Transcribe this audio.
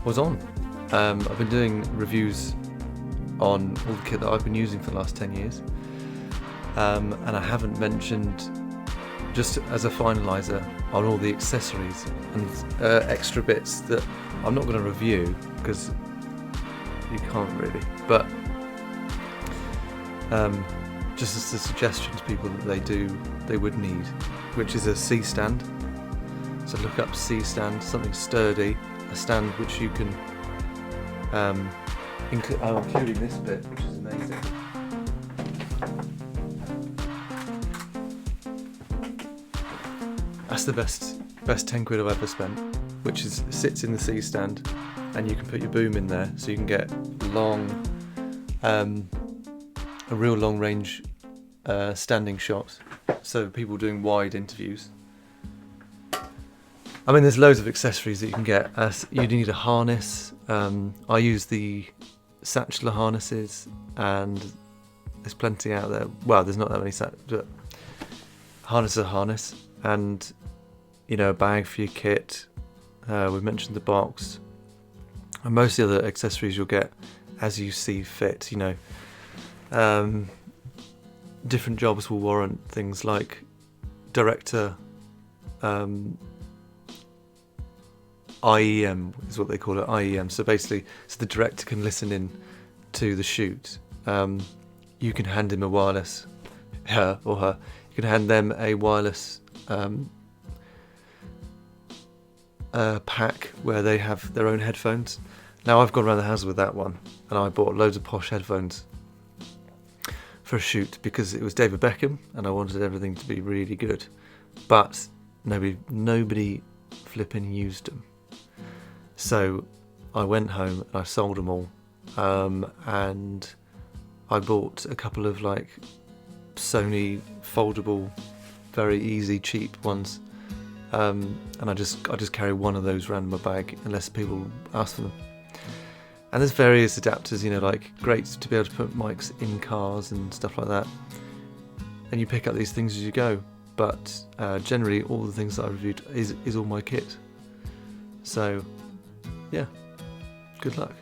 was on. I've been doing reviews on all the kit that I've been using for the last 10 years, and I haven't mentioned, just as a finaliser, on all the accessories and extra bits that I'm not going to review because you can't really, but just as a suggestion to people that they would need, which is a C stand. So look up C stand, something sturdy, a stand which you can including this bit, which is amazing. That's the best 10 quid I've ever spent, which sits in the C stand, and you can put your boom in there, so you can get a real long range standing shots. So people doing wide interviews. I mean, there's loads of accessories that you can get. You need a harness. I use the satchel harnesses, and there's plenty out there. Well, there's not that many but harness, and a bag for your kit. We've mentioned the box, and most of the other accessories you'll get as you see fit. Different jobs will warrant things like director. IEM is what they call it, IEM. So basically, the director can listen in to the shoot. You can hand him a wireless, her. You can hand them a wireless pack where they have their own headphones. Now I've gone around the house with that one, and I bought loads of posh headphones for a shoot because it was David Beckham, and I wanted everything to be really good. But nobody flipping used them. So I went home and I sold them all, and I bought a couple of Sony foldable, very easy, cheap ones, and I just carry one of those around in my bag unless people ask for them. And there's various adapters, great to be able to put mics in cars and stuff like that. And you pick up these things as you go, but generally all the things that I reviewed is all my kit. So yeah, good luck.